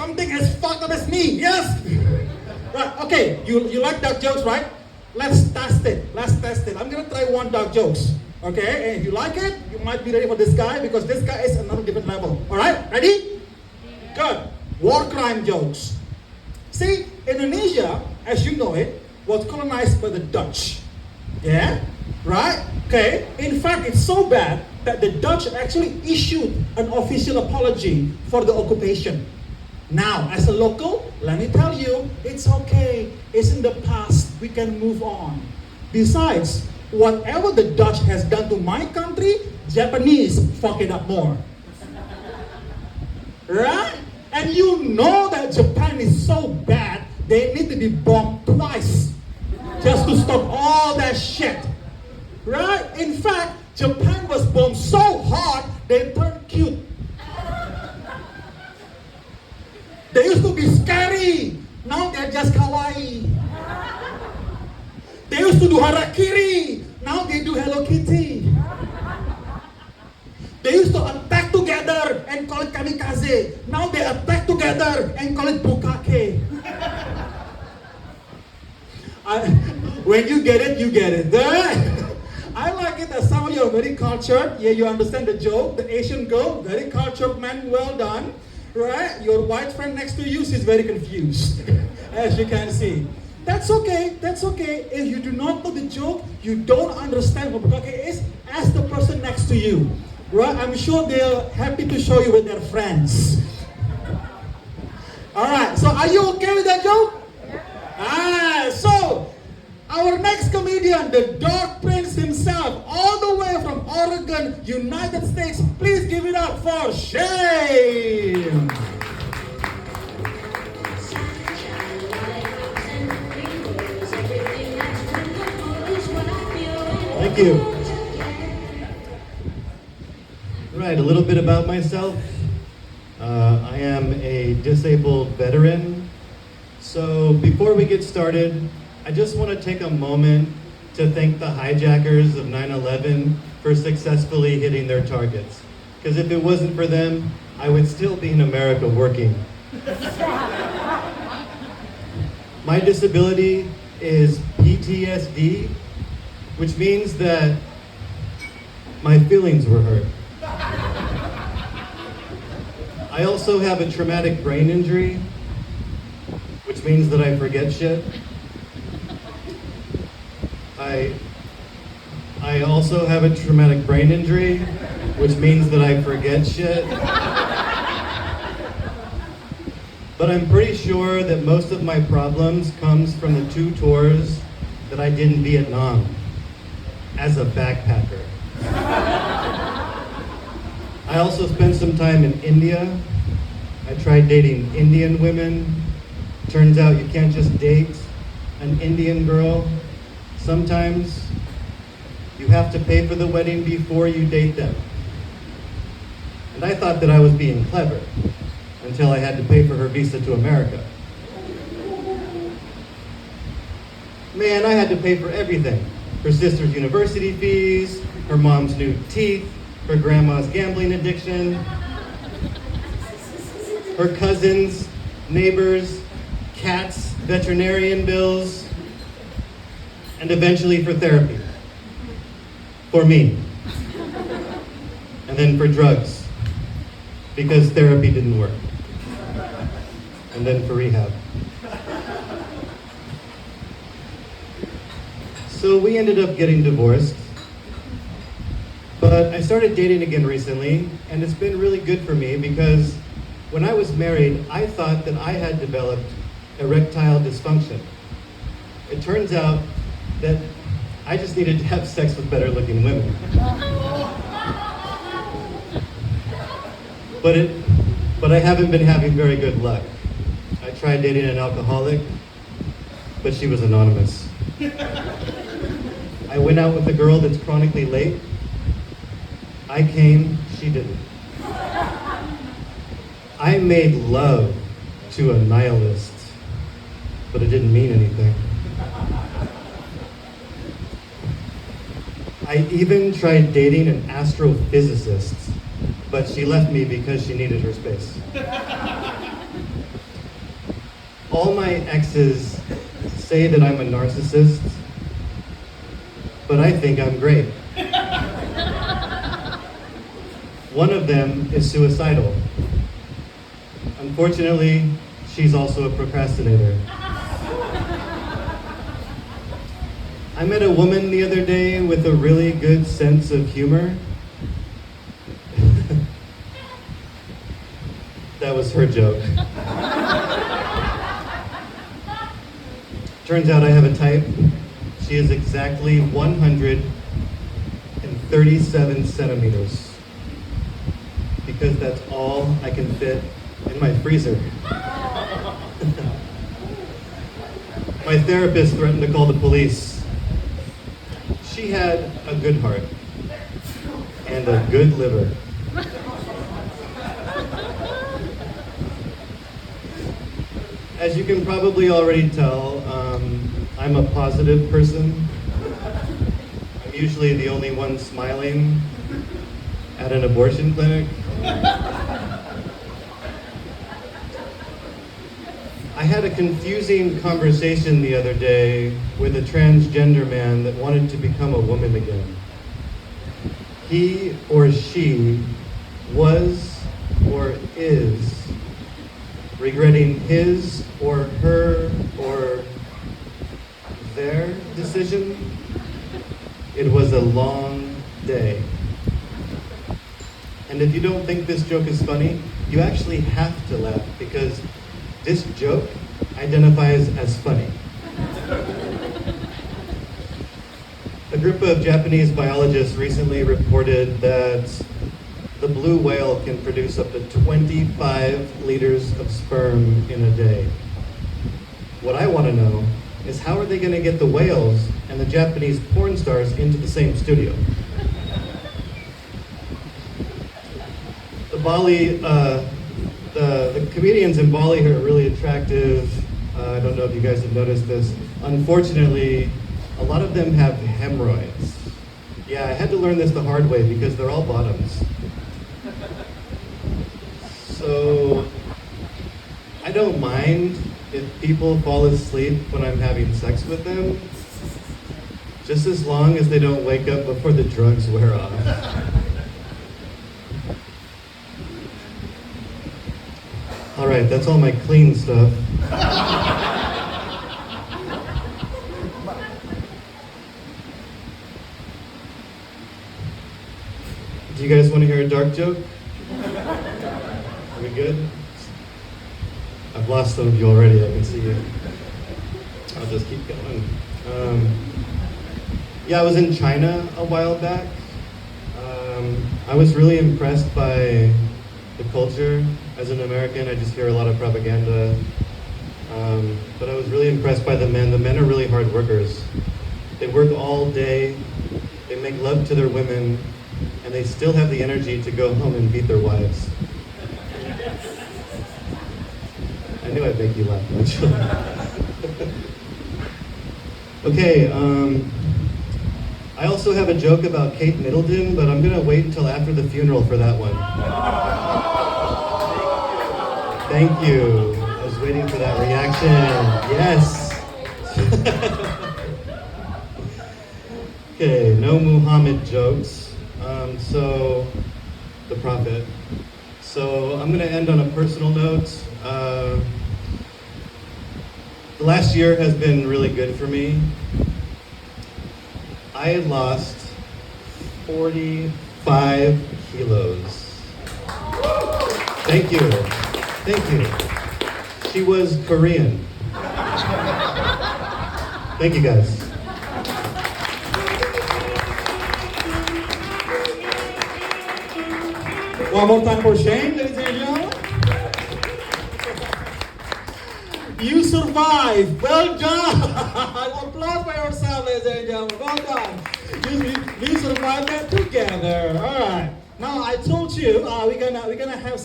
something as fucked up as me. Yes. Right. Okay. You like dark jokes, right? Let's test it. I'm gonna try one dark jokes. Okay. And if you like it, you might be ready for this guy because this guy is another different level. All right. Ready? Good. War crime jokes. See, Indonesia, as you know it, was colonized by the Dutch. Yeah? Right? Okay. In fact, it's so bad that the Dutch actually issued an official apology for the occupation. Now, as a local, let me tell you, it's okay. It's in the past. We can move on. Besides, whatever the Dutch has done to my country, Japanese fuck it up more. Right? And you know that Japan is so bad, they need to be bombed twice just to stop all that shit. Right? In fact, Japan was bombed so hard, they turned cute. They used to be scary. Now they're just kawaii. They used to do harakiri. Now they do Hello Kitty. They used to attack together and call it kamikaze. Now they attack together and call it bukake. When you get it, you get it. I like it that some of you are very cultured. Yeah, you understand the joke. The Asian girl, very cultured man, well done. Right? Your white friend next to you is very confused, as you can see. That's okay. If you do not know the joke, you don't understand what bukake is, ask the person next to you. Right? I'm sure they're happy to show you with their friends. Alright, so are you okay with that joke? So our next comedian, the Dog Prince himself, all the way from Oregon, United States, please give it up for Shane! Thank you. Right, a little bit about myself. I am a disabled veteran. So before we get started, I just want to take a moment to thank the hijackers of 9/11 for successfully hitting their targets. Because if it wasn't for them, I would still be in America working. My disability is PTSD, which means that my feelings were hurt. I also have a traumatic brain injury, which means that I forget shit. I also have a traumatic brain injury, which means that I forget shit. But I'm pretty sure that most of my problems comes from the 2 tours that I did in Vietnam as a backpacker. I also spent some time in India. I tried dating Indian women. Turns out you can't just date an Indian girl. Sometimes you have to pay for the wedding before you date them. And I thought that I was being clever until I had to pay for her visa to America. Man, I had to pay for everything. Her sister's university fees, her mom's new teeth, her grandma's gambling addiction, her cousins, neighbors, cats, veterinarian bills, and eventually for therapy. For me. And then for drugs, because therapy didn't work. And then for rehab. So we ended up getting divorced. But I started dating again recently, and it's been really good for me because when I was married, I thought that I had developed erectile dysfunction. It turns out that I just needed to have sex with better looking women. But I haven't been having very good luck. I tried dating an alcoholic, but she was anonymous. I went out with a girl that's chronically late. I came, she didn't. I made love to a nihilist, but it didn't mean anything. I even tried dating an astrophysicist, but she left me because she needed her space. All my exes say that I'm a narcissist, but I think I'm great. One of them is suicidal. Unfortunately, she's also a procrastinator. I met a woman the other day with a really good sense of humor. That was her joke. Turns out I have a type. She is exactly 137 centimeters. Because that's all I can fit in my freezer. My therapist threatened to call the police. She had a good heart and a good liver. As you can probably already tell, I'm a positive person. I'm usually the only one smiling at an abortion clinic. I had a confusing conversation the other day with a transgender man that wanted to become a woman again. He or she was or is regretting his or her or their decision. It was a long day. And if you don't think this joke is funny, you actually have to laugh because this joke identifies as funny. A group of Japanese biologists recently reported that the blue whale can produce up to 25 liters of sperm in a day. What I want to know is how are they going to get the whales and the Japanese porn stars into the same studio? The comedians in Bali are really attractive. I don't know if you guys have noticed this. Unfortunately, a lot of them have hemorrhoids. Yeah, I had to learn this the hard way because they're all bottoms. So, I don't mind if people fall asleep when I'm having sex with them, just as long as they don't wake up before the drugs wear off. All right, that's all my clean stuff. Do you guys want to hear a dark joke? Are we good? I've lost some of you already, I can see you. I'll just keep going. Yeah, I was in China a while back. I was really impressed by the culture. As an American, I just hear a lot of propaganda. But I was really impressed by the men. The men are really hard workers. They work all day, they make love to their women, and they still have the energy to go home and beat their wives. I knew I'd make you laugh, actually. Okay, I also have a joke about Kate Middleton, but I'm gonna wait until after the funeral for that one. Thank you. I was waiting for that reaction. Yes. Okay, no Muhammad jokes. So, the Prophet. So, I'm gonna end on a personal note. The last year has been really good for me. I lost 45 kilos. Thank you. Thank you. She was Korean. Thank you guys. One more time for Shane, ladies and gentlemen. You survived. Well done. Applause for yourself, ladies and gentlemen. Well done. We survived that together. All right. Now I told you we're gonna have